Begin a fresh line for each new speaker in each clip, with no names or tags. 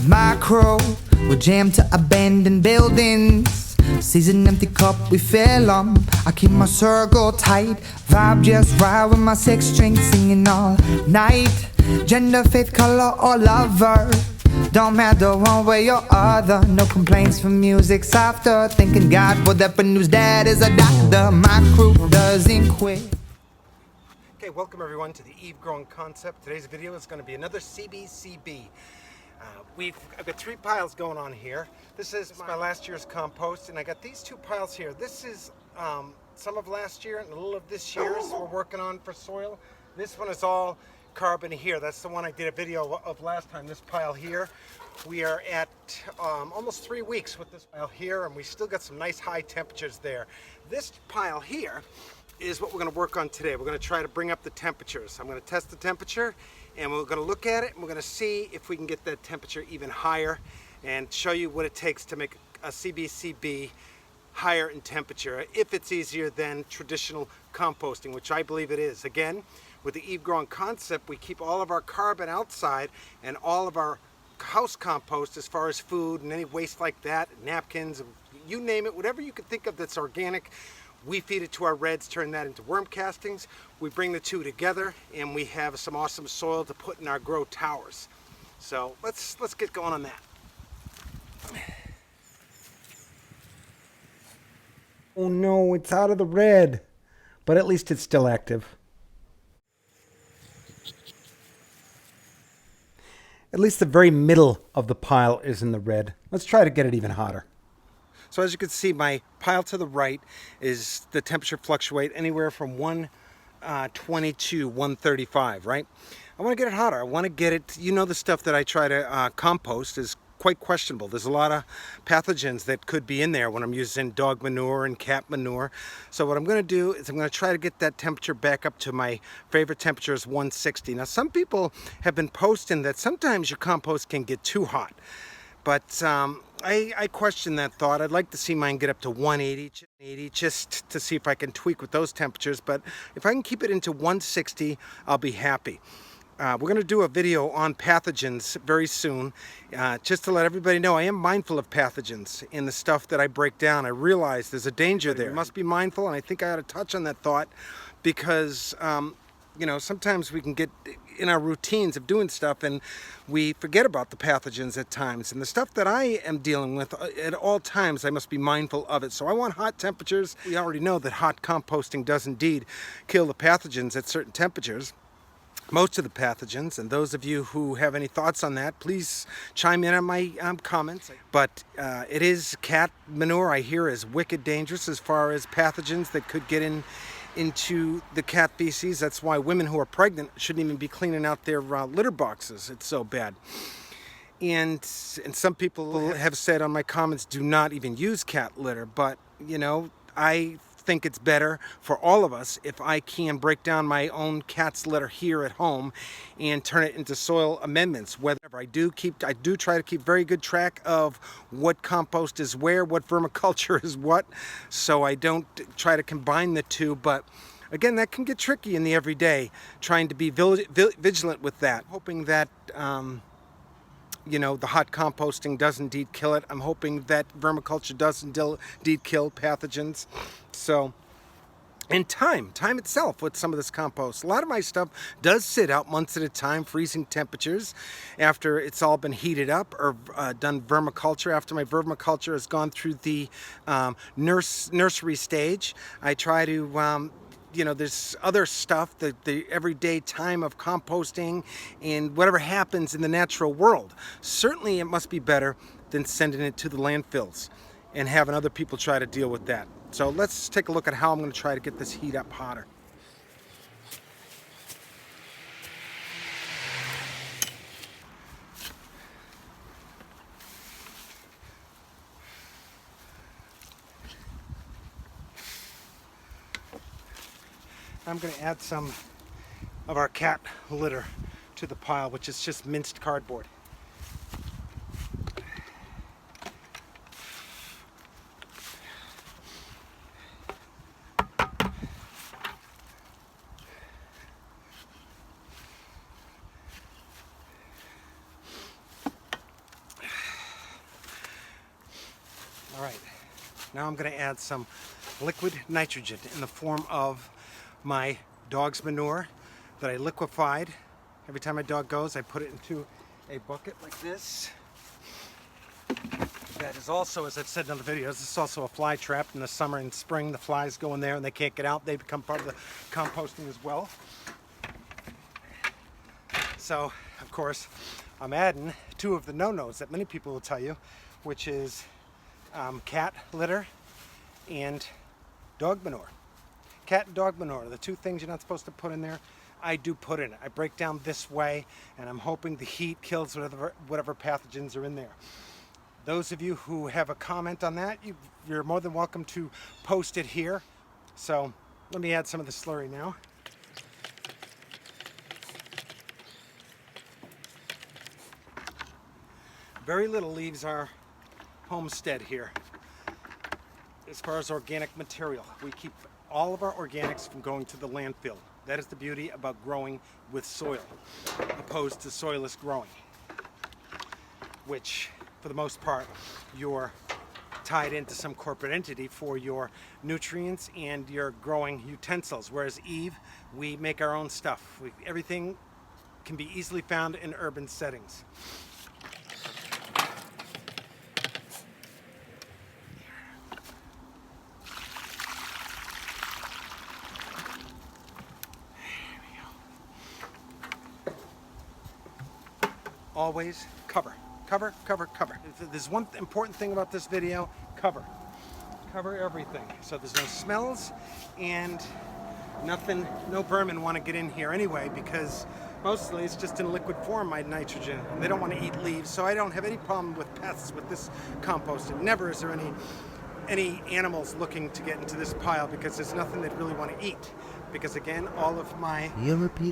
my crew, we're jammed to abandoned buildings. Sees an empty cup, we fill 'em. I keep my circle tight, vibe just right with my six string singing all night. Gender, faith, color, or lover, don't matter one way or other. No complaints from music softer. Thanking God for that, but news dad is a doctor. My crew doesn't quit.
Okay, welcome everyone to the Eve Growing Concept. Today's video is going to be another CBCB. I've got 3 piles going on here. This is my last year's compost, and I got these 2 piles here. This is some of last year and a little of this year's we're working on for soil. This one is all carbon here. That's the one I did a video of last time, this pile here. We are at almost 3 weeks with this pile here, and we still got some nice high temperatures there. This pile here is what we're going to work on today. We're going to try to bring up the temperatures. I'm going to test the temperature, and we're going to look at it, and we're going to see if we can get that temperature even higher and show you what it takes to make a CBCB higher in temperature, if it's easier than traditional composting, which I believe it is. Again, with the Eve Growing Concept, we keep all of our carbon outside and all of our house compost, as far as food and any waste like that, napkins, you name it, whatever you can think of that's organic, we feed it to our reds, turn that into worm castings. We bring the 2 together, and we have some awesome soil to put in our grow towers. So let's get going on that. Oh no, it's out of the red, but at least it's still active. At least the very middle of the pile is in the red. Let's try to get it even hotter. So as you can see, my pile to the right is the temperature fluctuate anywhere from 120 to 135, right? I want to get it hotter. I want to get it, you know, the stuff that I try to compost is quite questionable. There's a lot of pathogens that could be in there when I'm using dog manure and cat manure. So what I'm going to do is I'm going to try to get that temperature back up to my favorite temperature is 160. Now some people have been posting that sometimes your compost can get too hot. But I question that thought. I'd like to see mine get up to 180 just to see if I can tweak with those temperatures. But if I can keep it into 160, I'll be happy. We're going to do a video on pathogens very soon, just to let everybody know I am mindful of pathogens in the stuff that I break down. I realize there's a danger there. You must be mindful, and I think I ought to touch on that thought because you know, sometimes we can get in our routines of doing stuff and we forget about the pathogens at times. And the stuff that I am dealing with at all times, I must be mindful of it. So I want hot temperatures. We already know that hot composting does indeed kill the pathogens at certain temperatures. Most of the pathogens, and those of you who have any thoughts on that, please chime in on my comments. But it is cat manure, I hear, is wicked dangerous as far as pathogens that could get into the cat feces. That's why women who are pregnant shouldn't even be cleaning out their litter boxes. It's so bad. And some people have said on my comments, do not even use cat litter. But, you know, I think it's better for all of us if I can break down my own cat's litter here at home and turn it into soil amendments. Whatever I do try to keep very good track of what compost is where, what vermiculture is what, so I don't try to combine the two. But again, that can get tricky in the everyday, trying to be vigilant with that. Hoping that you know, the hot composting does indeed kill it. I'm hoping that vermiculture does indeed kill pathogens. So, and time itself with some of this compost. A lot of my stuff does sit out months at a time, freezing temperatures, after it's all been heated up or done vermiculture. After my vermiculture has gone through the nursery stage, I try to you know, there's other stuff, the everyday time of composting and whatever happens in the natural world. Certainly it must be better than sending it to the landfills and having other people try to deal with that. So let's take a look at how I'm going to try to get this heat up hotter. I'm going to add some of our cat litter to the pile, which is just minced cardboard. All right, now I'm going to add some liquid nitrogen in the form of my dog's manure that I liquefied. Every time my dog goes, I put it into a bucket like this. That is also, as I've said in other videos, this is also a fly trap. In the summer and spring, the flies go in there and they can't get out. They become part of the composting as well. So, of course, I'm adding two of the no-nos that many people will tell you, which is cat litter and dog manure. Cat and dog manure are the two things you're not supposed to put in there. I do put in it. I break down this way, and I'm hoping the heat kills whatever pathogens are in there. Those of you who have a comment on that, you're more than welcome to post it here. So let me add some of the slurry now. Very little leaves our homestead here. As far as organic material, we keep all of our organics from going to the landfill. That is the beauty about growing with soil, opposed to soilless growing, which, for the most part, you're tied into some corporate entity for your nutrients and your growing utensils. Whereas Eve, we make our own stuff. Everything can be easily found in urban settings. Always cover. Cover, cover, cover. There's one important thing about this video, cover. Cover everything. So there's no smells and nothing, no vermin want to get in here anyway, because mostly it's just in liquid form, my nitrogen. And they don't want to eat leaves, so I don't have any problem with pests with this compost. And never is there any animals looking to get into this pile, because there's nothing they'd really want to eat. Because again, all of my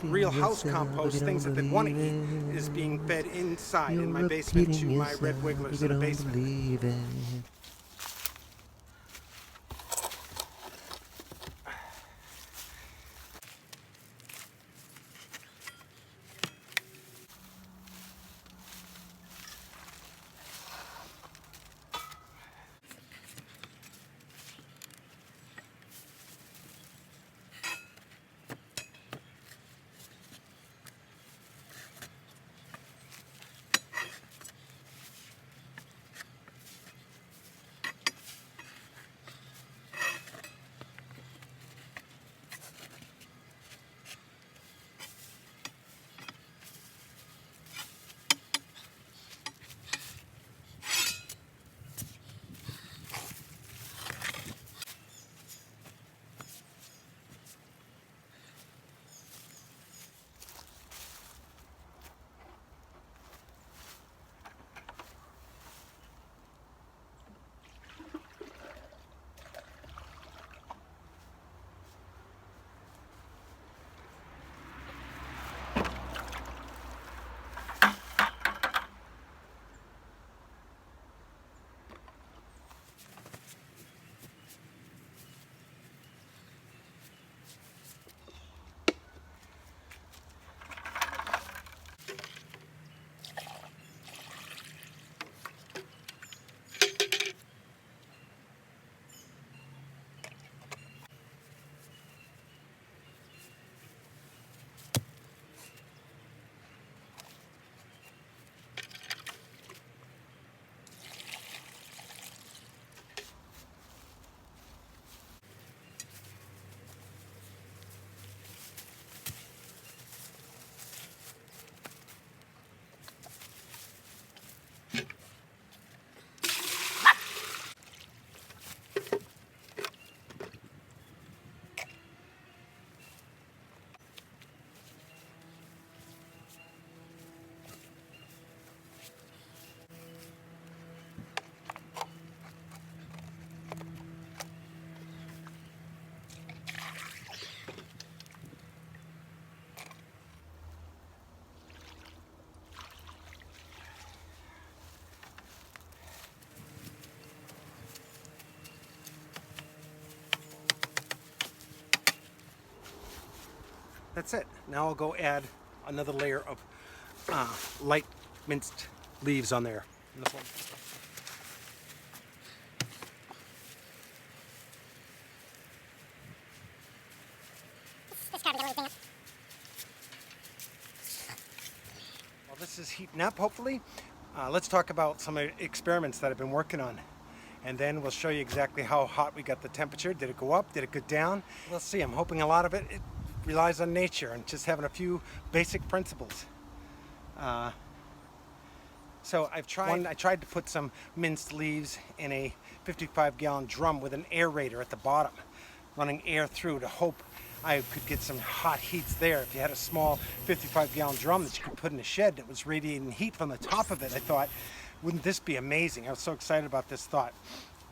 real house compost, things that they want to eat, is being fed inside in my basement to my red wigglers in the basement. That's it. Now I'll go add another layer of light minced leaves on there. This one. is heating up, hopefully. Let's talk about some experiments that I've been working on. And then we'll show you exactly how hot we got the temperature. Did it go up? Did it go down? We'll see. I'm hoping a lot of it relies on nature and just having a few basic principles. So I tried to put some minced leaves in a 55-gallon drum with an aerator at the bottom, running air through to hope I could get some hot heats there. If you had a small 55-gallon drum that you could put in a shed that was radiating heat from the top of it, I thought, wouldn't this be amazing? I was so excited about this thought.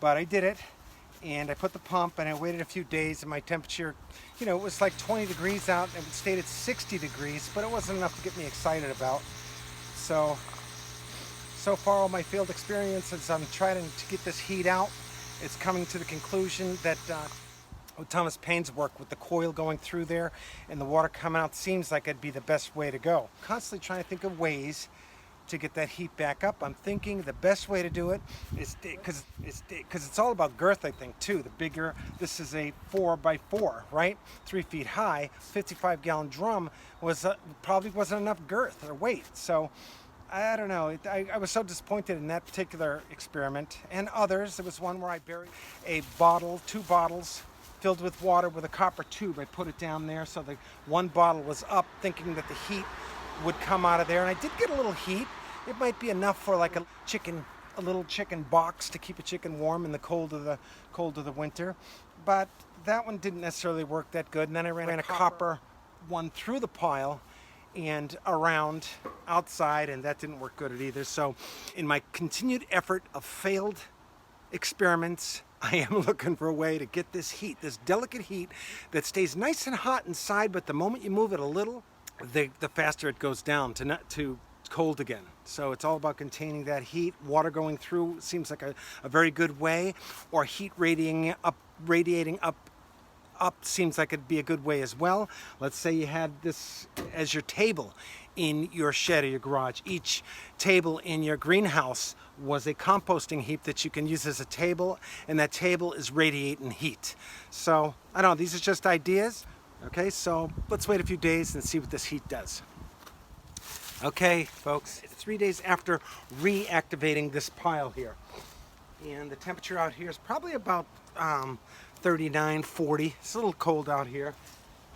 But I did it, and I put the pump, and I waited a few days, and my temperature, you know, it was like 20 degrees out, and it stayed at 60 degrees, but it wasn't enough to get me excited about. So far, all my field experiences, I'm trying to get this heat out. It's coming to the conclusion that Thomas Paine's work with the coil going through there and the water coming out seems like it'd be the best way to go. Constantly trying to think of ways to get that heat back up. I'm thinking the best way to do it is, because it's all about girth, I think, too. The bigger, this is a 4x4, right? 3 feet high, 55-gallon drum probably wasn't enough girth or weight. So I don't know. I was so disappointed in that particular experiment and others. There was one where I buried a bottle, 2 bottles, filled with water with a copper tube. I put it down there so the one bottle was up, thinking that the heat would come out of there, and I did get a little heat. It might be enough for like a little chicken box to keep a chicken warm in the cold of the winter, but that one didn't necessarily work that good. And then I ran a copper one through the pile and around outside, and that didn't work good either. So in my continued effort of failed experiments, I am looking for a way to get this heat, this delicate heat that stays nice and hot inside, but the moment you move it a little, the faster it goes down to cold again. So it's all about containing that heat. Water going through seems like a very good way, or heat radiating up seems like it'd be a good way as well. Let's say you had this as your table in your shed or your garage. Each table in your greenhouse was a composting heap that you can use as a table, and that table is radiating heat. So I don't know, these are just ideas. Okay, so let's wait a few days and see what this heat does. Okay, folks, 3 days after reactivating this pile here, and the temperature out here is probably about 39, 40. It's a little cold out here,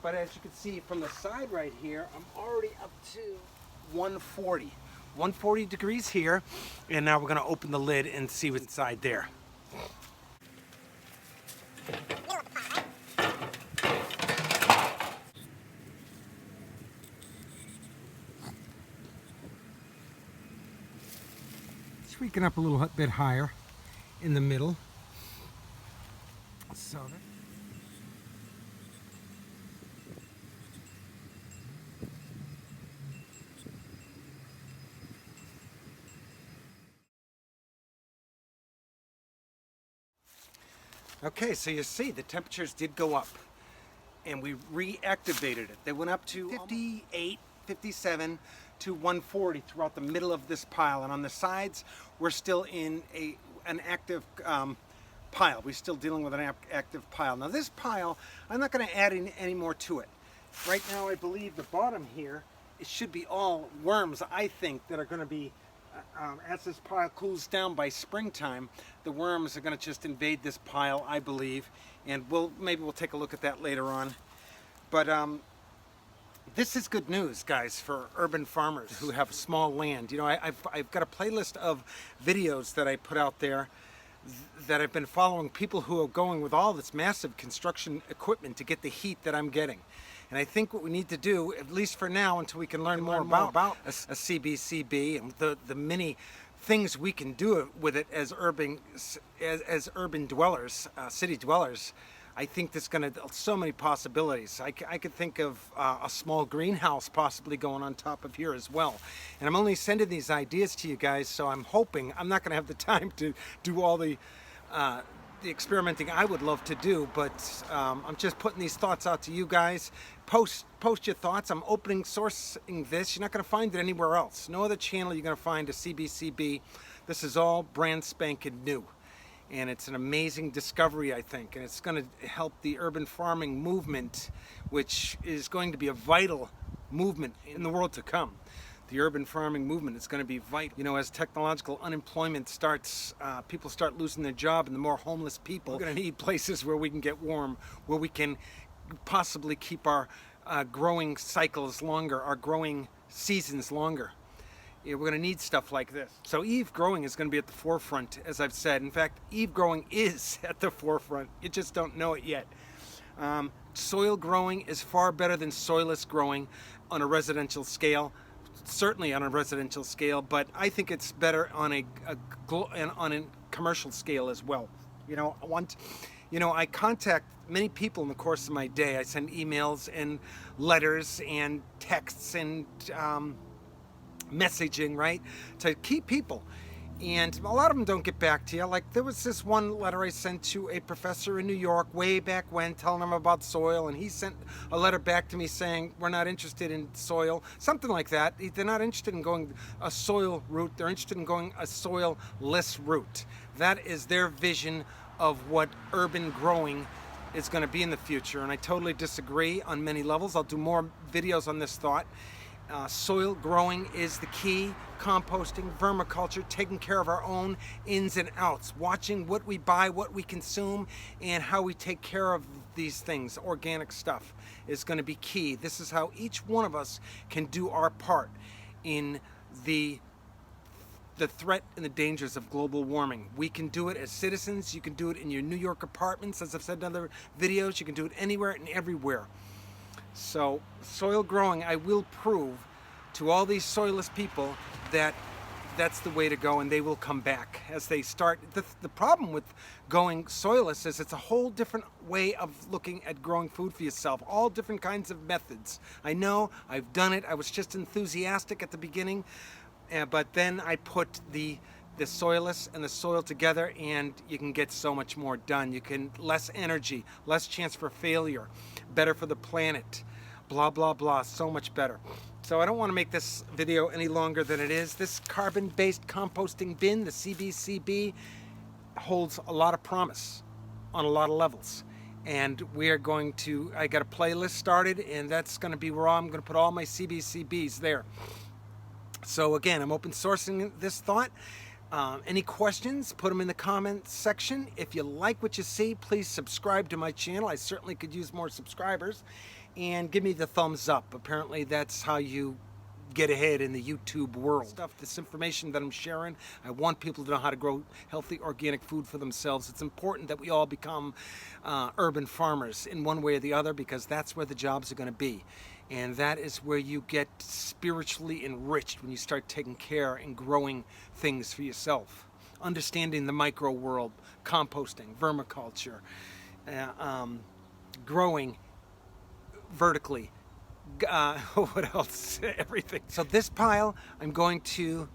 but as you can see from the side right here, I'm already up to 140 degrees here, and now we're going to open the lid and see what's inside there. Tweaking up a little bit higher in the middle. So okay, so you see the temperatures did go up, and we reactivated it. They went up to 58, 57 to 140 throughout the middle of this pile, and on the sides we're still in an active pile. We're still dealing with an active pile. Now this pile, I'm not going to add any more to it. Right now I believe the bottom here, it should be all worms, I think, that are going to be, as this pile cools down by springtime, the worms are going to just invade this pile, I believe, and maybe we'll take a look at that later on. But this is good news, guys, for urban farmers who have small land. You know, I've got a playlist of videos that I put out there that I've been following people who are going with all this massive construction equipment to get the heat that I'm getting. And I think what we need to do, at least for now, until we can learn more about a CBCB and the many things we can do with it as urban dwellers, city dwellers, I think there's going to so many possibilities. I could think of a small greenhouse possibly going on top of here as well. And I'm only sending these ideas to you guys, so I'm hoping I'm not going to have the time to do all the experimenting I would love to do, but I'm just putting these thoughts out to you guys. Post your thoughts. I'm opening sourcing this. You're not going to find it anywhere else. No other channel you're going to find a CBCB. This is all brand spanking new. And it's an amazing discovery, I think, and it's going to help the urban farming movement, which is going to be a vital movement in the world to come. the urban farming movement is going to be vital. You know, as technological unemployment starts, people start losing their job, and the more homeless people, we're going to need places where we can get warm, where we can possibly keep our growing cycles longer, our growing seasons longer. We're going to need stuff like this. So eave growing is going to be at the forefront, as I've said. In fact, eave growing is at the forefront. You just don't know it yet. Soil growing is far better than soilless growing on a residential scale, certainly on a residential scale, but I think it's better on a commercial scale as well. You know, I contact many people in the course of my day. I send emails and letters and texts and messaging, right, to key people, and a lot of them don't get back to you. Like, there was this one letter I sent to a professor in New York way back when, telling him about soil, and he sent a letter back to me saying, we're not interested in soil, something like that. They're not interested in going a soil route, they're interested in going a soil-less route. That is their vision of what urban growing is going to be in the future, and I totally disagree on many levels. I'll do more videos on this thought. Soil growing is the key. Composting, vermiculture, taking care of our own ins and outs, watching what we buy, what we consume, and how we take care of these things. Organic stuff is going to be key. This is how each one of us can do our part in the threat and the dangers of global warming. We can do it as citizens. You can do it in your New York apartments, as I've said in other videos. You can do it anywhere and everywhere. So soil growing, I will prove to all these soilless people that that's the way to go, and they will come back as they start. The problem with going soilless is it's a whole different way of looking at growing food for yourself, all different kinds of methods. I know, I've done it. I was just enthusiastic at the beginning, but then I put the soilless and the soil together, and you can get so much more done. You can, less energy, less chance for failure, better for the planet, blah, blah, blah, so much better. So I don't want to make this video any longer than it is. This carbon-based composting bin, the CBCB, holds a lot of promise on a lot of levels. And we are going to, I got a playlist started, and that's going to be where I'm going to put all my CBCBs there. So again, I'm open sourcing this thought. Any questions, put them in the comments section. If you like what you see, please subscribe to my channel. I certainly could use more subscribers. And give me the thumbs up. Apparently that's how you get ahead in the YouTube world. This information that I'm sharing, I want people to know how to grow healthy organic food for themselves. It's important that we all become urban farmers in one way or the other, because that's where the jobs are going to be. And that is where you get spiritually enriched, when you start taking care and growing things for yourself. Understanding the micro world, composting, vermiculture, growing vertically, what else? Everything. So this pile, I'm going to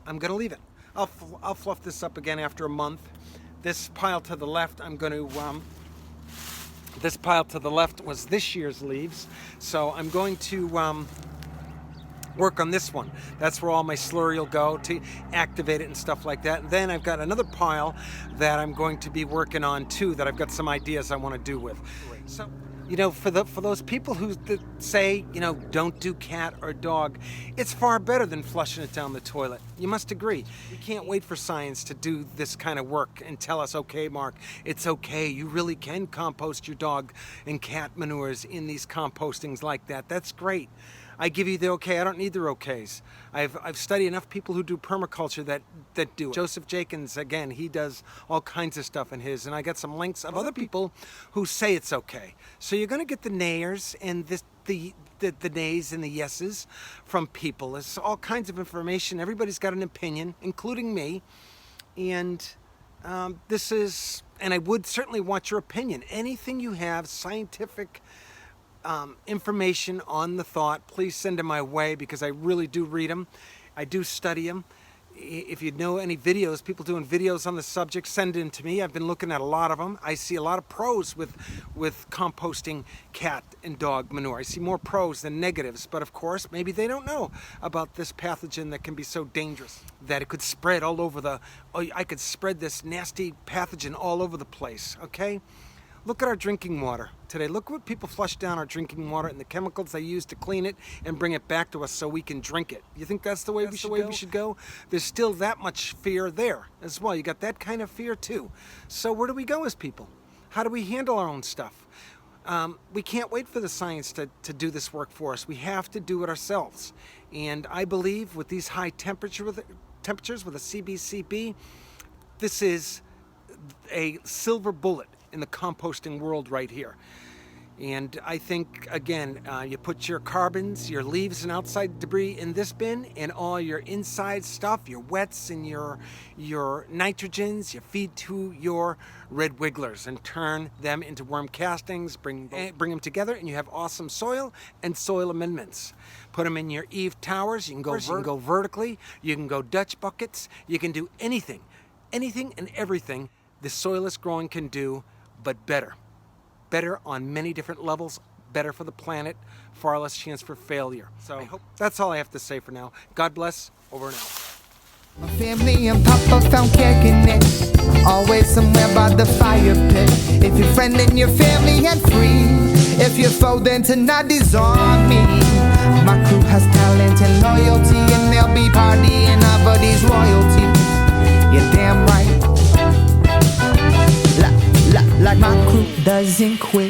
leave it. I'll fluff this up again after a month. This pile to the left, I'm going to this pile to the left was this year's leaves, so I'm going to work on this one. That's where all my slurry will go to activate it and stuff like that. And then I've got another pile that I'm going to be working on too, that I've got some ideas I want to do with. So, you know, for those people who say, you know, don't do cat or dog, it's far better than flushing it down the toilet. You must agree. We can't wait for science to do this kind of work and tell us, okay, Mark, it's okay. You really can compost your dog and cat manures in these compostings like that. That's great. I give you the okay. I don't need their okays. I've studied enough people who do permaculture that do it. Josph Jenkins, again, he does all kinds of stuff in his, and I got some links of other people who say it's okay. So you're going to get the nayers and the nays and the yeses from people. There's all kinds of information. Everybody's got an opinion, including me. And this is, and I would certainly want your opinion. Anything you have, scientific information on the thought, please send them my way, because I really do read them. I do study them. If you know any videos, people doing videos on the subject, send them to me. I've been looking at a lot of them. I see a lot of pros with composting cat and dog manure. I see more pros than negatives, but of course, maybe they don't know about this pathogen that can be so dangerous, that it could spread all over I could spread this nasty pathogen all over the place, okay? Look at our drinking water today. Look what people flush down our drinking water and the chemicals they use to clean it and bring it back to us so we can drink it. You think that's the way we should go? There's still that much fear there as well. You got that kind of fear too. So where do we go as people? How do we handle our own stuff? We can't wait for the science to do this work for us. We have to do it ourselves. And I believe with these high temperatures with a CBCB, this is a silver bullet in the composting world right here. And I think, again, you put your carbons, your leaves and outside debris in this bin, and all your inside stuff, your wets and your nitrogens, you feed to your red wigglers and turn them into worm castings, bring them together, and you have awesome soil and soil amendments. Put them in your eave towers. You can go vertically, you can go Dutch buckets, you can do anything and everything the soilless growing can do, but better on many different levels, better for the planet, far less chance for failure. So I hope that's all I have to say for now. God bless, over and out.
My family and Papa found caregiving, always somewhere by the fire pit. If your friend and your family ain't free, if you're foe, then to not disarm me. My crew has talent and loyalty, and they'll be partying over these royalties. You're damn right. Like my crew doesn't quit.